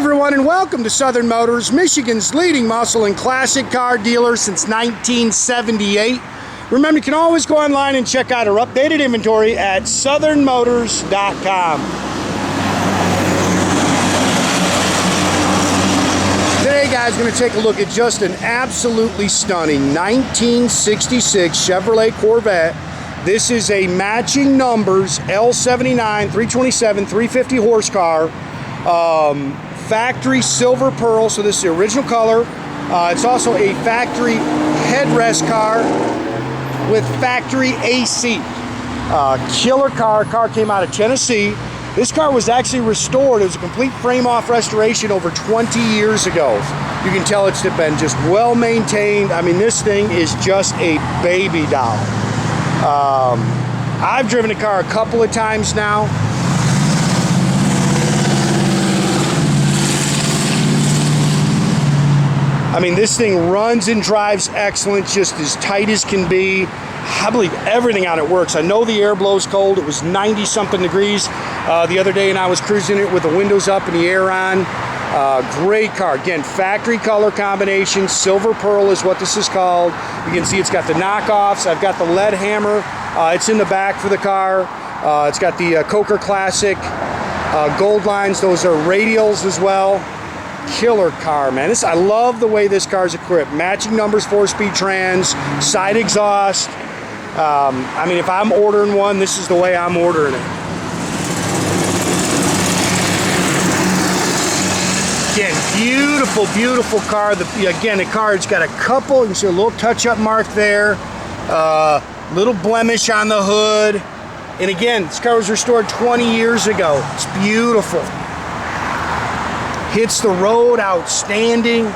everyone, and welcome to Southern Motors, Michigan's leading muscle and classic car dealer since 1978. Remember, you can always go online and check out our updated inventory at southernmotors.com. Today, guys, we're going to take a look at just an absolutely stunning 1966 Chevrolet Corvette. This is a matching numbers L79, 327, 350 horsepower. Factory silver pearl, so this is the original color. It's also a factory headrest car with factory AC. Killer car. Car came out of Tennessee. This car was actually restored. It was a complete frame-off restoration over 20 years ago. You can tell it's been just well maintained. I mean, this thing is just a baby doll. I've driven the car a couple of times now. I mean, this thing runs and drives excellent, just as tight as can be. I believe everything on it works. I know the air blows cold. It was 90-something degrees the other day, and I was cruising it with the windows up and the air on. Great car. Again, factory color combination. Silver pearl is what this is called. You can see it's got the knockoffs. I've got the lead hammer. It's in the back for the car. It's got the Coker Classic gold lines. Those are radials as well. Killer car, man. I love the way this car is equipped. Matching numbers, 4-speed trans, side exhaust. I mean, if I'm ordering one, this is the way I'm ordering it. Again, beautiful, beautiful car. Again, the car, it's got a couple, you can see a little touch-up mark there, little blemish on the hood. And again, this car was restored 20 years ago. It's beautiful. Hits the road outstanding.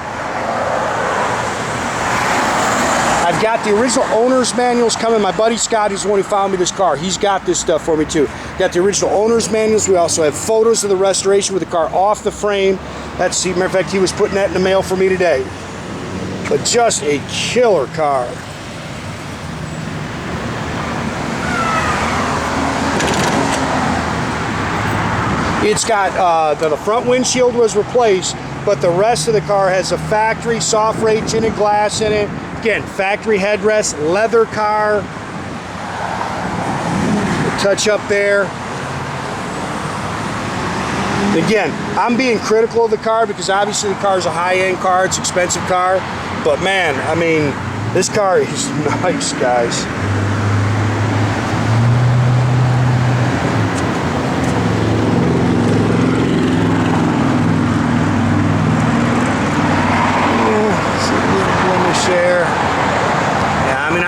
I've got the original owner's manuals coming. My buddy Scott, who's the one who found me this car, he's got this stuff for me too. Got the original owner's manuals. We also have photos of the restoration with the car off the frame. That's, matter of fact, he was putting that in the mail for me today. But just a killer car. It's got, the front windshield was replaced, but the rest of the car has a factory soft rate tinted glass in it. Again, factory headrest, leather car. Touch up there. Again, I'm being critical of the car because obviously the car is a high-end car, it's an expensive car. But man, I mean, this car is nice, guys.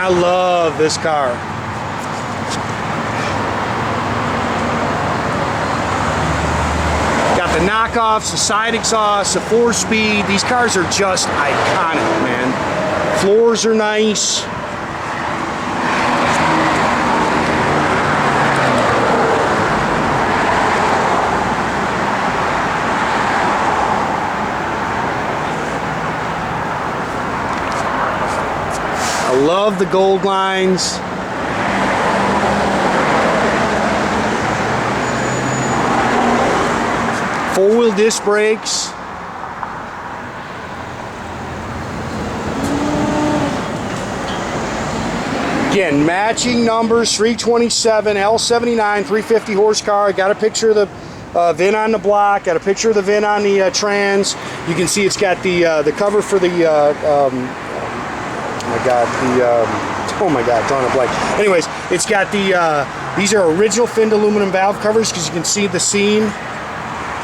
I love this car. Got the knockoffs, the side exhaust, the 4-speed. These cars are just iconic, man. Floors are nice. I love the gold lines. Four-wheel disc brakes. Again, matching numbers, 327, L79, 350 horsepower. I got a picture of the VIN on the block. Got a picture of the VIN on the trans. You can see it's got the cover for the oh my god, drawing a blank. Anyways, it's got these are original finned aluminum valve covers because you can see the seam.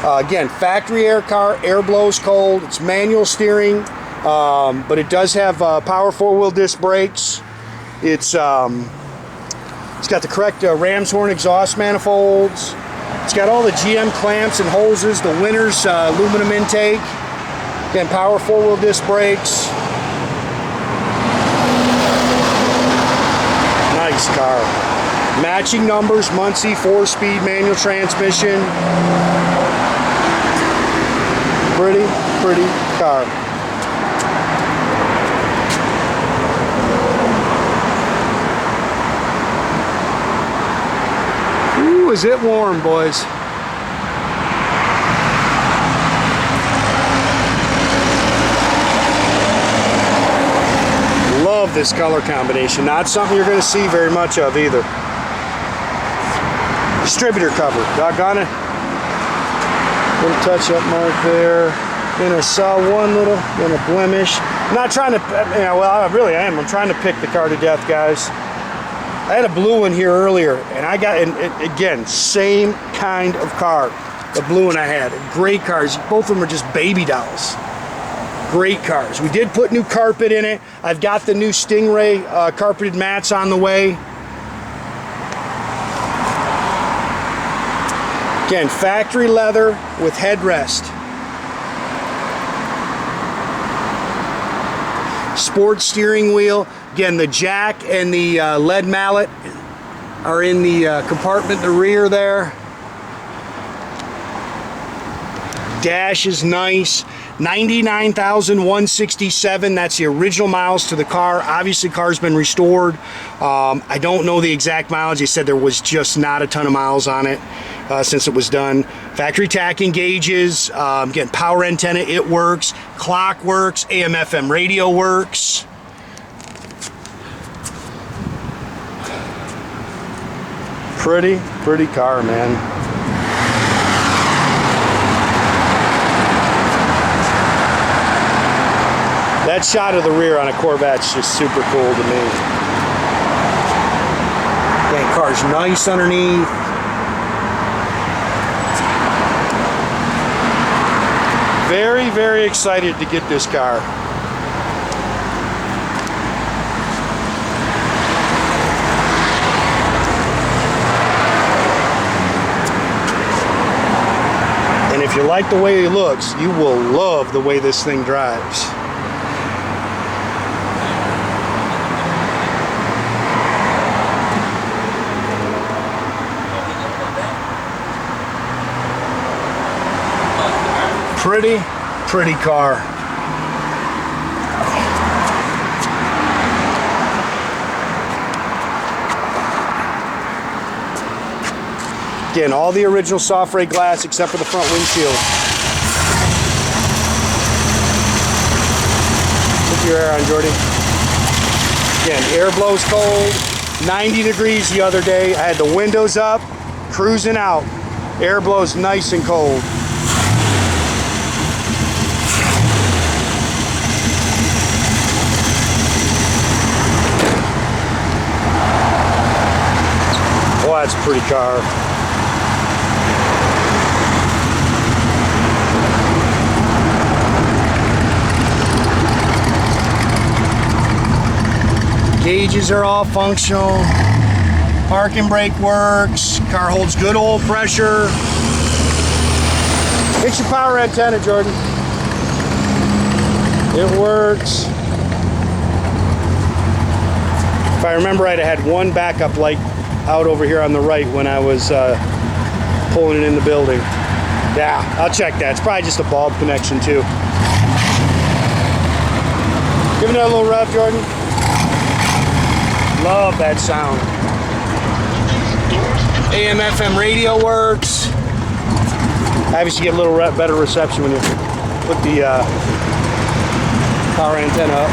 Again, factory air car, air blows cold. It's manual steering, but it does have power 4-wheel disc brakes. It's got the correct ram's horn exhaust manifolds. It's got all the GM clamps and hoses, the Winner's aluminum intake. Again, power 4-wheel disc brakes. Nice car. Matching numbers, Muncie 4-speed manual transmission. Pretty car. Ooh, is it warm, boys. this color combination. Not something you're going to see very much of either. Distributor cover, doggone it. Little touch-up mark there. Then I saw one little blemish. I'm not trying to, well, I really am. I'm trying to pick the car to death, guys. I had a blue one here earlier, and I got, again, same kind of car. The blue one I had. Great cars. Both of them are just baby dolls. Great cars. We did put new carpet in it. I've got the new Stingray carpeted mats on the way. Again, factory leather with headrest. Sport steering wheel. Again, the jack and the lead mallet are in the compartment in the rear there. Dash is nice. 99,167. That's the original miles to the car. Obviously, car's been restored. I don't know the exact mileage. They said there was just not a ton of miles on it since it was done. Factory tacking gauges. Again, power antenna, it works. Clock works. AM/FM radio works. Pretty car, man. That shot of the rear on a Corvette's just super cool to me. That car's nice underneath. Very excited to get this car. And if you like the way he looks, you will love the way this thing drives. Pretty car. Again, all the original soft ray glass except for the front windshield. Put your air on, Jordy. Again, air blows cold. 90 degrees the other day. I had the windows up, cruising out. Air blows nice and cold. Oh, that's a pretty car. Gauges are all functional. Park and brake works. Car holds good oil pressure. Fix your power antenna, Jordan. It works. If I remember right, I had one backup light out over here on the right when I was pulling it in the building. Yeah, I'll check that. It's probably just a bulb connection too. Give it a little rev, Jordan. Love that sound. AM/FM radio works. Obviously, you get a little better reception when you put the power antenna up.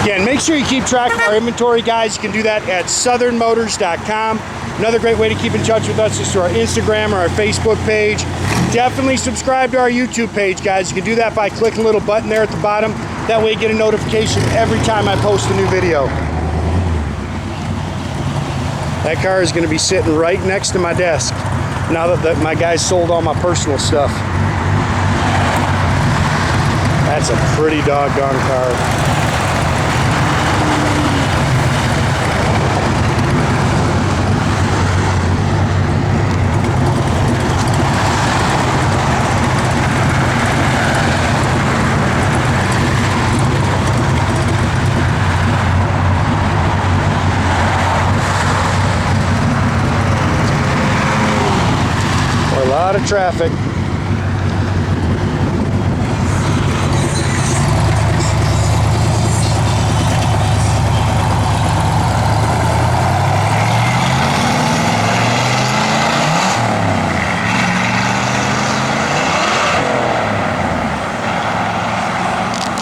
Again, make sure you keep track of our inventory, guys. You can do that at southernmotors.com. Another great way to keep in touch with us is through our Instagram or our Facebook page. Definitely subscribe to our YouTube page, guys. You can do that by clicking a little button there at the bottom. That way you get a notification every time I post a new video. That car is going to be sitting right next to my desk now that my guys sold all my personal stuff. That's a pretty doggone car. lot of traffic.